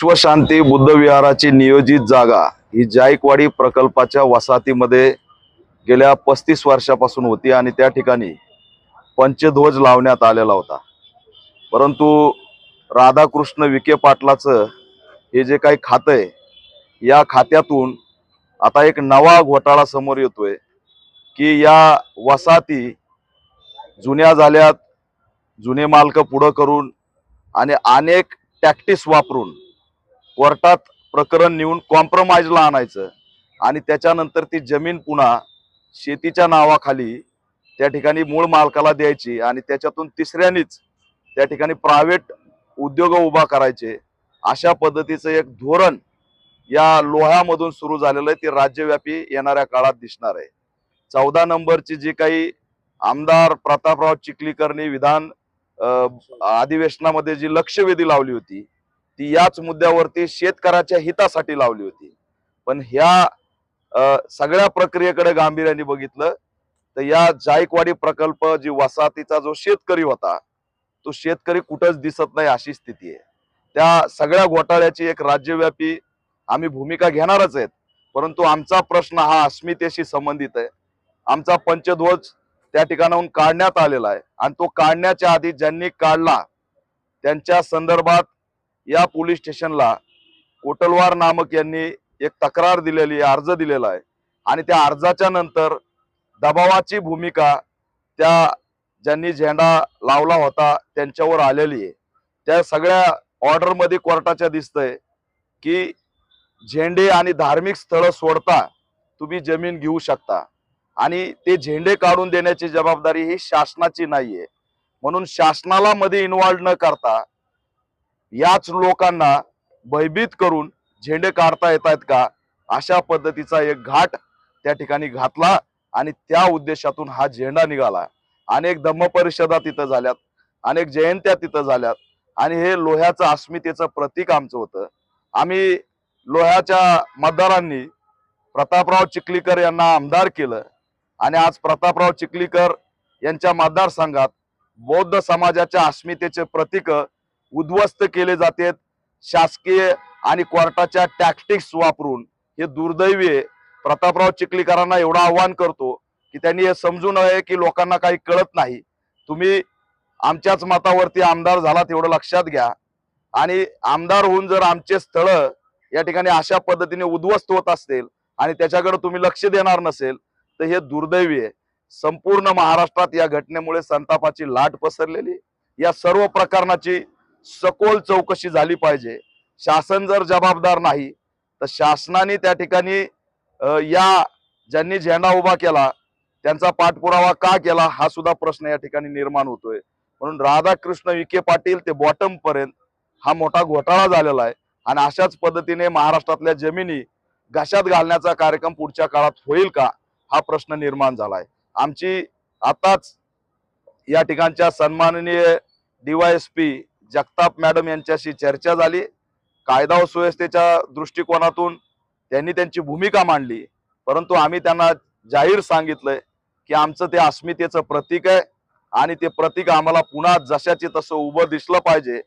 विश्वशांती बुद्ध विहाराची नियोजित जागा ही जायकवाडी प्रकल्पाच्या वसाहतीमध्ये गेल्या 35 वर्षापासून होती आणि त्या ठिकाणी पंचध्वज लावण्यात आलेला होता। परंतु राधाकृष्ण विखे पाटलाचं हे जे काही खातं आहे, या खात्यातून आता एक नवा घोटाळा समोर येतोय की या वसाहती जुन्या झाल्यात, जुने मालक पुढं करून आणि अनेक टॅक्टिक्स वापरून कोर्टात प्रकरण नेऊन कॉम्प्रोमाइजला आणायचं आणि त्याच्यानंतर ती जमीन पुन्हा शेतीच्या नावाखाली त्या ठिकाणी मूळ मालकाला द्यायची आणि त्याच्यातून तिसऱ्यानीच त्या ठिकाणी प्रायव्हेट उद्योग उभा करायचे। अशा पद्धतीचं एक धोरण या लोह्यामधून सुरू झालेलं आहे, ते राज्यव्यापी येणाऱ्या काळात दिसणार आहे। 14 नंबरची जी काही आमदार प्रतापराव चिखलीकरनी विधान अधिवेशनामध्ये जी लक्षवेधी लावली होती, ती याच मुद्द्यावरती शेतकऱ्याच्या हितासाठी लावली होती। पण ह्या सगळ्या प्रक्रियेकडे गांभीर्याने बघितलं तर या जायकवाडी प्रकल्प जी वसाहतीचा जो शेतकरी होता, तो शेतकरी कुठंच दिसत नाही अशी स्थिती आहे। त्या सगळ्या घोटाळ्याची एक राज्यव्यापी आम्ही भूमिका घेणारच आहेत, परंतु आमचा प्रश्न हा अस्मितेशी संबंधित आहे। आमचा पंचध्वज त्या ठिकाणाहून काढण्यात आलेला आहे आणि तो काढण्याच्या आधी ज्यांनी काढला त्यांच्या संदर्भात या पोलीस स्टेशनला कोटलवार नामक यांनी एक तक्रार दिलेली, अर्ज दिलेला आहे आणि त्या अर्जाच्या नंतर दबावाची भूमिका त्या ज्यांनी झेंडा लावला होता त्यांच्यावर आलेली आहे। त्या सगळ्या ऑर्डर मध्ये कोर्टाच्या दिसतंय की झेंडे आणि धार्मिक स्थळ सोडता तुम्ही जमीन घेऊ शकता आणि ते झेंडे काढून देण्याची जबाबदारी ही शासनाची नाहीये। म्हणून शासनाला मध्ये इन्व्हॉल्व न करता याच लोकांना भयभीत करून झेंडे काढता येत आहेत का, अशा पद्धतीचा एक घाट त्या ठिकाणी घातला आणि त्या उद्देशातून हा झेंडा निघाला। अनेक धम्म परिषदा तिथं झाल्यात, अनेक जयंत्या तिथं झाल्यात आणि हे लोह्याचं अस्मितेचं प्रतीक आमचं होतं। आम्ही लोह्याच्या मतदारांनी प्रतापराव चिखलीकर यांना आमदार केलं आणि आज प्रतापराव चिखलीकर यांच्या मतदारसंघात बौद्ध समाजाच्या अस्मितेचे प्रतीक उद्ध्वस्त केले जातात शासकीय आणि कोर्टाच्या टॅक्टिक्स वापरून। हे दुर्दैवी आहे। प्रतापराव चिखलीकरांना एवढं आव्हान करतो की त्यांनी हे समजू नये की लोकांना काही कळत नाही, तुम्ही आमच्याच मतावरती आमदार झाला तेवढं लक्षात घ्या आणि आमदार होऊन जर आमचे स्थळ या ठिकाणी अशा पद्धतीने उद्ध्वस्त होत असतील आणि त्याच्याकडे तुम्ही लक्ष देणार नसेल तर हे दुर्दैवी आहे। संपूर्ण महाराष्ट्रात या घटनेमुळे संतापाची लाट पसरलेली। या सर्व प्रकरणाची सखोल चौकशी झाली पाहिजे। शासन जर जबाबदार नाही तर शासनाने त्या ठिकाणी या ज्यांनी झेंडा उभा केला त्यांचा पाठपुरावा का केला हा सुद्धा प्रश्न या ठिकाणी निर्माण होतोय। म्हणून राधाकृष्ण विखे पाटील ते बॉटम पर्यंत हा मोठा घोटाळा झालेला आहे आणि अशाच पद्धतीने महाराष्ट्रातल्या जमिनी घशात घालण्याचा कार्यक्रम पुढच्या काळात होईल का हा प्रश्न निर्माण झालाय। आमची आताच या ठिकाणच्या सन्माननीय DYSP जगताप मॅडम यांच्याशी चर्चा झाली। कायदा व सुव्यवस्थेच्या दृष्टिकोनातून त्यांनी त्यांची भूमिका मांडली, परंतु आम्ही त्यांना जाहीर सांगितलंय की आमचं ते अस्मितेचं प्रतीक आहे आणि ते प्रतीक आम्हाला पुन्हा जशाचे तसं उभं दिसलं पाहिजे।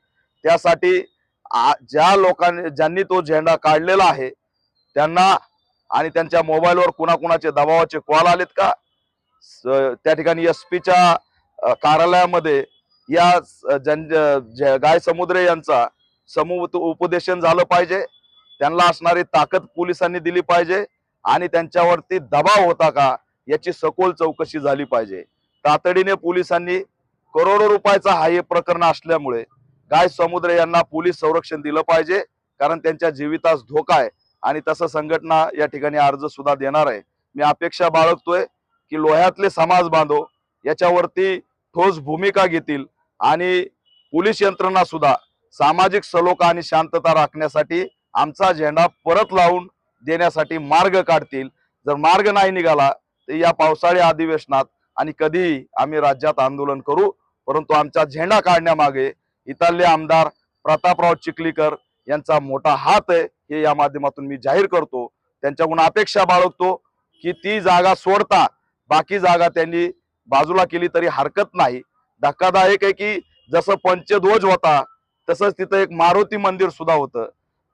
त्यासाठी ज्या लोकांनी ज्यांनी तो झेंडा काढलेला आहे त्यांना आणि त्यांच्या मोबाईलवर कुणाकुणाचे दबावाचे कॉल आलेत का, त्या ठिकाणी SP कार्यालयामध्ये या गाय समुद्रे यांचा उपदेशन झालं पाहिजे। त्यांना असणारी ताकद पोलिसांनी दिली पाहिजे आणि त्यांच्यावरती दबाव होता का याची सखोल चौकशी झाली पाहिजे। तातडीने पोलिसांनी करोडो रुपयाचा हा हे प्रकरण असल्यामुळे गाय समुद्रे यांना पोलीस संरक्षण दिलं पाहिजे, कारण त्यांच्या जीवितास धोका आहे आणि तसं संघटना या ठिकाणी अर्ज सुद्धा देणार आहे। मी अपेक्षा बाळगतोय की लोह्यातले समाज बांधव याच्यावरती ठोस भूमिका घेतील आणि पोलीस यंत्रणा सुद्धा सामाजिक सलोखा आणि शांतता राखण्यासाठी आमचा झेंडा परत लावून देण्यासाठी मार्ग काढतील। जर मार्ग नाही निघाला तर या पावसाळी अधिवेशनात आणि कधीही आम्ही राज्यात आंदोलन करू, परंतु आमचा झेंडा काढण्यामागे इथले आमदार प्रतापराव चिखलीकर यांचा मोठा हात आहे हे या माध्यमातून मी जाहीर करतो। त्यांच्याकडून अपेक्षा बाळगतो की ती जागा सोडता बाकी जागा त्यांनी बाजूला केली तरी हरकत नाही। धक्कादायक आहे की जसं पंचध्वज होता तसंच तिथं एक मारुती मंदिर सुद्धा होतं।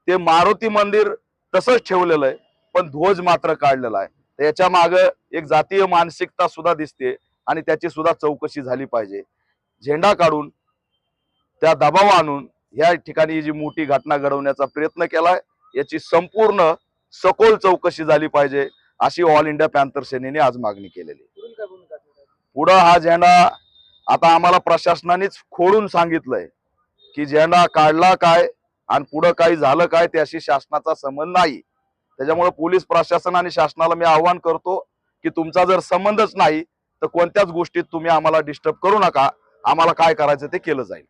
ते मारुती मंदिर तसंच ठेवलेलं आहे, पण ध्वज मात्र काढलेला आहे. तर याच्या मागे एक जातीय मानसिकता सुद्धा दिसते आणि त्याची सुद्धा चौकशी झाली पाहिजे. झेंडा काढून त्या दबाव आणून या ठिकाणी जी मोठी घटना घडवण्याचा प्रयत्न केलाय, याची संपूर्ण सखोल चौकशी झाली पाहिजे, अशी ऑल इंडिया पॅन्थर सेनेने आज मागणी केलेली. पुढं हा झेंडा आता आम्हाला प्रशासनानेच खोडून सांगितलंय की झेंडा काढला काय आणि पुढं काही झालं काय त्याशी शासनाचा संबंध नाही. त्याच्यामुळे पोलीस प्रशासन आणि शासनाला मी आव्हान करतो की तुमचा जर संबंधच नाही तर कोणत्याच गोष्टीत तुम्ही आम्हाला डिस्टर्ब करू नका. आम्हाला काय करायचं ते केलं जाईल.